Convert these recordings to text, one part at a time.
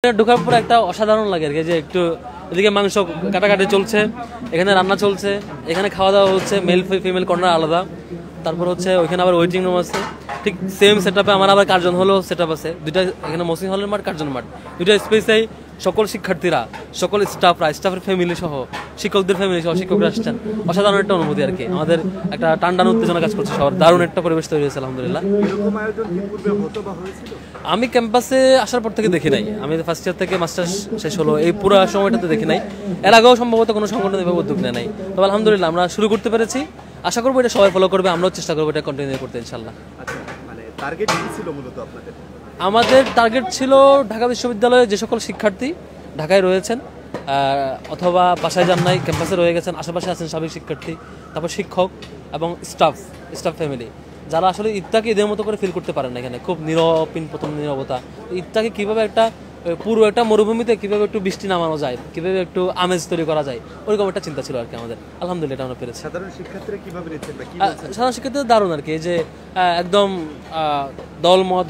ঢোকার পর একটা অসাধারণ লাগে আর কি, যে একটু এদিকে মাংস কাটাকাটি চলছে, এখানে রান্না চলছে, এখানে খাওয়া দাওয়া হচ্ছে, মেল ফিমেল কর্নার আলাদা, তারপর হচ্ছে ওইখানে আবার ওয়েটিং রুম আছে, ঠিক সেম সেট আপে আমার আবার কার্জন হলও সেট আপ আছে, দুইটা এখানে মসিং হলের মাঠ, কার্জন মাঠ, দুইটা স্পেসেই সকল শিক্ষার্থীরা, সকল স্টাফের ফ্যামিলি সহ, শিক্ষকদের ফ্যামিলি সহ শিক্ষকরা আসছেন। অসাধারণ একটা অনুভূতি আর কি, আমাদের একটা টান উত্তেজনা কাজ করছে, সবার দারুণ একটা পরিবেশ তৈরি হয়েছে আলহামদুলিল্লাহ। আমি ক্যাম্পাসে আসার পর থেকে দেখি নাই, আমি ফার্স্ট ইয়ার থেকে মাস্টার্স শেষ হলো এই পুরো সময়টাতে দেখি নাই, এর আগেও সম্ভবত কোনো সংগঠন এভাবে উদ্যোগ নেয় নাই। তবে আলহামদুলিল্লাহ আমরা শুরু করতে পেরেছি, আশা করবো এটা সবাই ফলো করবে, আমরাও চেষ্টা করবো এটা কন্টিনিউ করতে ইনশাল্লাহ। আমাদের টার্গেট ছিল ঢাকা বিশ্ববিদ্যালয়ে যে সকল শিক্ষার্থী ঢাকায় রয়েছেন অথবা বাসায় যান নাই, ক্যাম্পাসে রয়ে গেছেন, আশেপাশে আছেন সাবেক শিক্ষার্থী, তারপর শিক্ষক এবং স্টাফ ফ্যামিলি, যারা আসলে ঈদটাকে ঈদের মতো করে ফিল করতে পারেন না, এখানে খুব প্রথম নীরবতা, ঈদটাকে কীভাবে একটা পুরো একটা মরুভূমিতে কীভাবে একটু বৃষ্টি নামানো যায়, কীভাবে একটু আমেজ তৈরি করা যায়, ওইরকম একটা চিন্তা ছিল আর কি আমাদের। আলহামদুলিল্লাহ এটা আমরা পেরেছি। সাধারণ শিক্ষার্থীদের দারুণ আর কি, যে একদম দলমত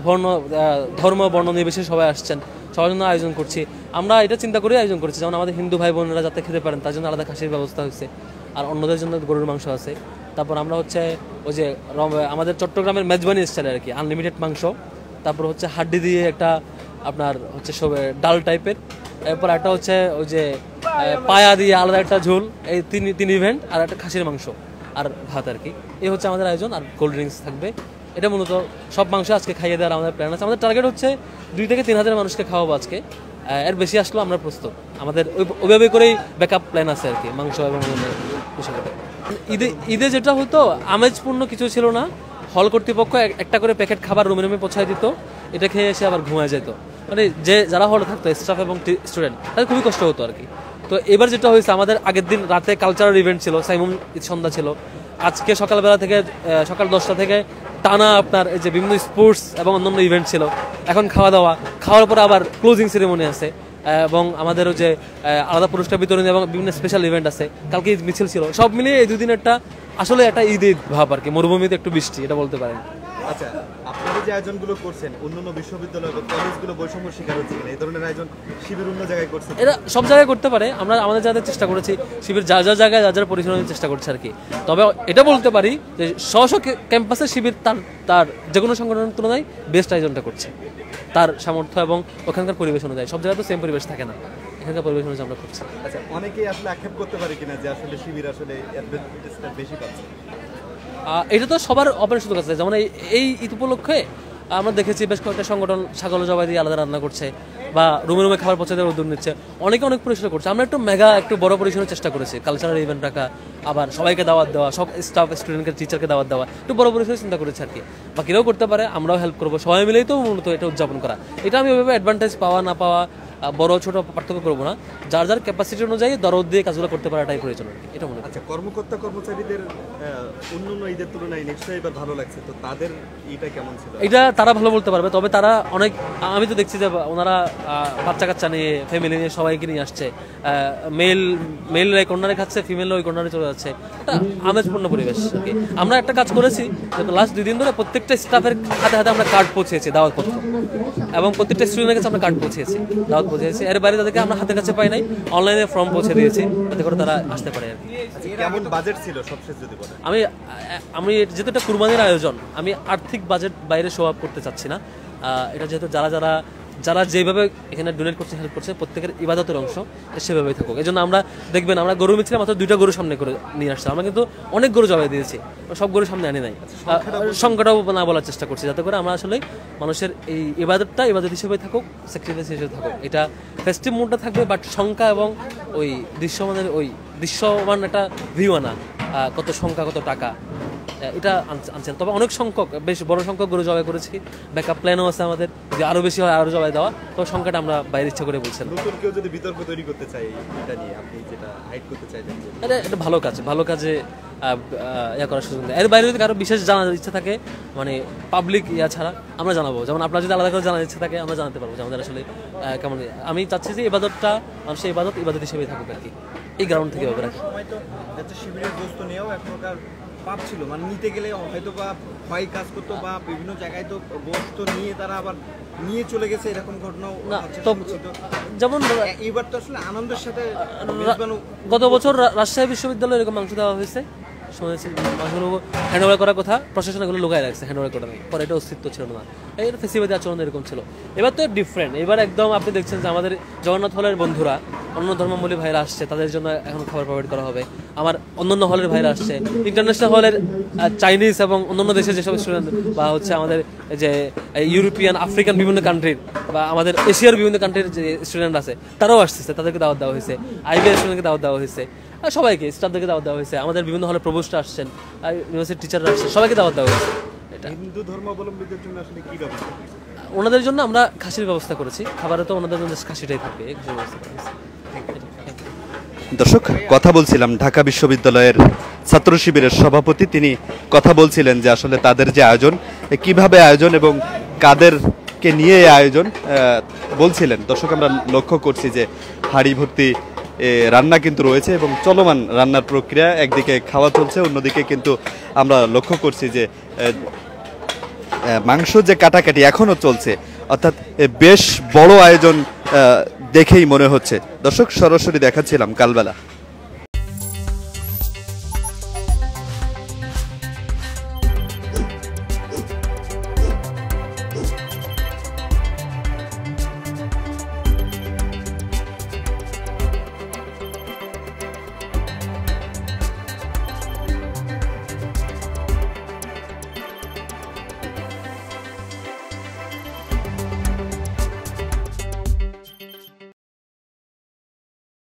ধর্ম বর্ণ নির্বিশেষে সবাই আসছেন, সবার জন্য আয়োজন করছি আমরা, এটা চিন্তা করে আয়োজন করছি, যেমন আমাদের হিন্দু ভাই বোনেরা যাতে খেতে পারেন তার জন্য আলাদা খাসির ব্যবস্থা হয়েছে, আর অন্যদের জন্য গরুর মাংস আছে। তারপর আমরা হচ্ছে ওই যে আমাদের চট্টগ্রামের মেজবানি স্টাইলে আর কি, আনলিমিটেড মাংস, তারপর হচ্ছে হাড্ডি দিয়ে একটা আপনার হচ্ছে সব ডাল টাইপের, এরপর একটা হচ্ছে ওই যে পায়া দিয়ে আলাদা একটা ঝোল, এই তিন ইভেন্ট, আর একটা খাসির মাংস আর ভাত আর কি, এই হচ্ছে আমাদের আয়োজন। আর কোল্ড ড্রিঙ্কস থাকবে, এটা মূলত সব মাংস আজকে খাইয়ে দেওয়ার আমাদের প্ল্যান আছে। আমাদের টার্গেট হচ্ছে 2 থেকে 3 হাজার মানুষকে খাওয়াবো আজকে, এর বেশি আসলেও আমরা প্রস্তুত, আমাদের ওইভাবে করেই ব্যাকআপ প্ল্যান আছে আর কি, মাংস এবং ঈদে যেটা হতো আমেজপূর্ণ কিছু ছিল না, হল কর্তৃপক্ষ একটা করে প্যাকেট খাবার রুমে পৌঁছায় দিত, এটা খেয়ে এসে আবার ঘুমায় যেত, মানে যারা হলে থাকতো স্টাফ এবং স্টুডেন্ট তাদের খুবই কষ্ট হতো আর কি। তো এবার যেটা হয়েছে, আমাদের আগের দিন রাতে কালচারাল ইভেন্ট ছিল, সাইমুম সন্ধ্যা ছিল, আজকে সকালবেলা থেকে সকাল 10টা থেকে টানা আপনার এই যে বিভিন্ন স্পোর্টস এবং অন্যান্য ইভেন্ট ছিল, এখন খাওয়ার পরে আবার ক্লোজিং সেরেমনি আছে, এবং আমাদের ওই যে আলাদা পুরস্কার বিতরণ এবং বিভিন্ন স্পেশাল ইভেন্ট আছে, কালকে ঈদ মিছিল ছিল, সব মিলিয়ে এই 2 দিন একটা আসলে একটা ঈদ ভাব আর কি, মরুভূমিতে একটু বৃষ্টি, এটা বলতে পারেন। আচ্ছা, আপনারা যে আয়োজনগুলো করছেন অন্যান্য বিশ্ববিদ্যালয় বা কলেজগুলো বৈষম্যের শিকার হচ্ছে কিনা? এই ধরনের আয়োজন শিবির অন্য জায়গায় করছে? এটা সব জায়গায় করতে পারে, আমরা আমাদের যাদের চেষ্টা করেছি, শিবির যা জায়গায় যা পরিচালনার চেষ্টা করছে আর কি। তবে এটা বলতে পারি যে ক্যাম্পাসের শিবির তার যে কোনো সংগঠনের তুলনায় বেস্ট আয়োজনটা করছে, তার সামর্থ্য এবং ওখানকার পরিবেশ অনুযায়ী। সব জায়গায় তো সেম পরিবেশ থাকে না, এখানকার পরিবেশ অনুযায়ী আমরা করছি। আচ্ছা, অনেকেই আসলে আক্ষেপ করতে পারে কিনা যে আসলে শিবির আসলে অ্যাডভান্টেজটা বেশি পাচ্ছে? এটা তো সবার অপেন সুযোগ আছে, যেমন এই ঈদ উপলক্ষে আমরা দেখেছি বেশ কয়েকটা সংগঠন ছাগল জবাই দিয়ে আলাদা রান্না করছে বা রুমে খাবার পৌঁছে দেওয়ার উদ্যোগ নিচ্ছে, অনেক পরিসরে করছে। আমরা একটু বড় পরিসরে চেষ্টা করেছি, কালচারাল ইভেন্ট রাখা, আবার সবাইকে দাওয়াত দেওয়া, সব স্টাফ স্টুডেন্টকে টিচারকে দাওয়াত দেওয়া, একটু বড় পরিসরে চিন্তা করেছি আর কি। বাকিরাও করতে পারে, আমরাও হেল্প করবো, সবাই মিলেই তো মূলত এটা উদযাপন করা। এটা আমি ওইভাবে অ্যাডভান্টেজ পাওয়া না পাওয়া, বড় ছোট পার্থক্য করবো না, যার ক্যাপাসিটি অনুযায়ী দরদ দিয়ে কাজগুলো করতে পারাটাই প্রয়োজন, এটা মনে হয়। আচ্ছা, কর্মচারীদের অন্যান্য ঈদের তুলনায় নিশ্চয়ই এবার ভালো লাগছে, তো তাদের এটা কেমন ছিল? এটা তারা ভালো বলতে পারবে, তবে তারা আমি তো দেখছি যে ওনারা বাচ্চা কাচ্চা নিয়ে, ফ্যামিলি নিয়ে সবাইকে নিয়ে আসছে, মেল এই কর্নারে খাচ্ছে, ফিমেল ওই কর্নারে চলে যাচ্ছে, এটা আমেজপূর্ণ পরিবেশ আর কি। আমরা একটা কাজ করেছি, লাস্ট 2 দিন ধরে প্রত্যেকটা স্টাফের হাতে আমরা কার্ড পৌঁছেছি, দাওয়াতপত্র, এবং প্রত্যেকটা স্টুডেন্টের কাছে আমরা কার্ড পৌঁছেছি, দাওয়াত পৌঁছেছি। এর বাইরে তাদেরকে আমরা হাতের কাছে পাই নাই, অনলাইনে ফর্ম পৌঁছে দিয়েছি, যাতে করে তারা আসতে পারে আর কি। কেমন বাজেট ছিল সবশেষ যদি বলেন? আমি যেহেতু এটা কুরবানির আয়োজন, আমি আর্থিক বাজেট বাইরে শো আপ করতে চাচ্ছি না। এটা যেহেতু যারা যেভাবে এখানে ডোনেট করছে, হেল্প করছে, প্রত্যেকের ইবাদতের অংশ সেভাবেই থাকুক। এই জন্য আমরা দেখবেন আমরা গরু মিছিলে মাত্র 2টা গরু সামনে করে নিয়ে আসছি, আমরা কিন্তু অনেক গরু জবাই দিয়েছি, সব গরু সামনে আনি নাই, সংখ্যাটাও না বলার চেষ্টা করছি, যাতে করে আমরা আসলে মানুষের এই ইবাদত হিসেবে থাকুক, স্যাক্রিফাইস হিসেবে থাকুক, এটা ফেস্টিভ মুডটা থাকবে, বাট সংখ্যা এবং ওই দৃশ্যমান একটা ভিউ আনা, কত সংখ্যা কত টাকা, এটা আনছেন। তবে অনেক সংখ্যক, বেশ বড় সংখ্যক গরু জবাই করেছি, ব্যাকআপ প্ল্যানও আছে আমাদের, যে আরো বেশি হয় আরো জবাই দেওয়া, তো সংখ্যাটা আমরা বাইরে ইচ্ছা করে বলছেন। নতুন কেউ যদি বিতর্ক তৈরি করতে চায় এটা নিয়ে, আপনি যেটা হাইড করতে চাইছেন, এটা ভালো কাজে করার সুযোগ দেয়। এর বাইরে যদি কারো বিশেষ জানার ইচ্ছা থাকে, মানে পাবলিক ছাড়া, আমরা জানাবো, যেমন আপনার যদি আলাদা করে জানার ইচ্ছা থাকে আমরা জানাতে পারবো যে আমাদের আসলে কেমন। আমি চাচ্ছি যে ইবাদতটা মানুষের ইবাদত হিসেবেই থাকুক আর কি, এই গ্রাউন্ড থেকে হবে রাখি। শিবিরের দোস্ত নিয়েও এক প্রকার পাপ ছিল, মানে নিতে গেলে হয়তো বা ভয় কাজ করতো, বা বিভিন্ন জায়গায় তো গোস্ত নিয়ে তারা আবার নিয়ে চলে গেছে এরকম ঘটনাও না হচ্ছে তো শুনছি তো। যেমন এইবার তো আসলে আনন্দের সাথে মেজবানও গত বছর রাজশাহী বিশ্ববিদ্যালয়ে এরকম মাংস দেওয়া হয়েছে, শুনেছি মাংসগুলো হ্যান্ড ওভার করার কথা, প্রশাসন এগুলো লুকায় রাখছে, হ্যান্ড ওভার করা নেই, পরে এটা অস্তিত্ব ছিল না, এই ফেসিবাদী আচরণ এরকম ছিল। এবার তো ডিফারেন্ট, এবার একদম আপনি দেখছেন যে আমাদের জগন্নাথ হলের বন্ধুরা, অন্য ধর্মাবলী ভাইরা আসছে, তাদের জন্য এখন খাবার প্রোভাইড করা হবে। আমার অন্যান্য হলের ভাইরা আসছে, ইন্টারন্যাশনাল হলের চাইনিজ এবং অন্যান্য দেশের যেসব স্টুডেন্ট বা হচ্ছে আমাদের যে ইউরোপিয়ান আফ্রিকান বিভিন্ন কান্ট্রির বা আমাদের এশিয়ার বিভিন্ন কান্ট্রির যে স্টুডেন্ট আছে তারাও আসতেছে, তাদেরকে দাওয়াত দেওয়া হয়েছে, আইবিএস স্টুডেন্টকে দাওয়াত দেওয়া হয়েছে, আর সবাইকে স্টাফদেরকে দাওয়াত দেওয়া হয়েছে, আমাদের বিভিন্ন হলে প্রভোস্টরা আসছেন, ইউনিভার্সিটির টিচাররা আসছেন, সবাইকে দাওয়াত দেওয়া হয়েছে। এটা হিন্দু ধর্মাবলম্বীদের জন্য আসলে কি ব্যবস্থা? ওনাদের জন্য আমরা খাসির ব্যবস্থা করেছি, খাবারে তো ওনাদের জন্য খাসিটাই থাকবে, এই কিছু ব্যবস্থা করেছি। দর্শক, কথা বলছিলাম ঢাকা বিশ্ববিদ্যালয়ের ছাত্র শিবিরের সভাপতি, তিনি কথা বলছিলেন যে আসলে তাদের যে আয়োজন, কিভাবে আয়োজন এবং কাদেরকে নিয়ে এই আয়োজন বলছিলেন। দর্শক, আমরা লক্ষ্য করছি যে হাঁড়ি ভর্তি রান্না কিন্তু রয়েছে এবং চলমান রান্নার প্রক্রিয়া, একদিকে খাওয়া চলছে, অন্যদিকে কিন্তু আমরা লক্ষ্য করছি যে মাংস যে কাটাকাটি এখনো চলছে, অর্থাৎ বেশ বড় আয়োজন দেখেই মনে হচ্ছে। দর্শক, সরাসরি দেখাচ্ছিলাম কালবেলা।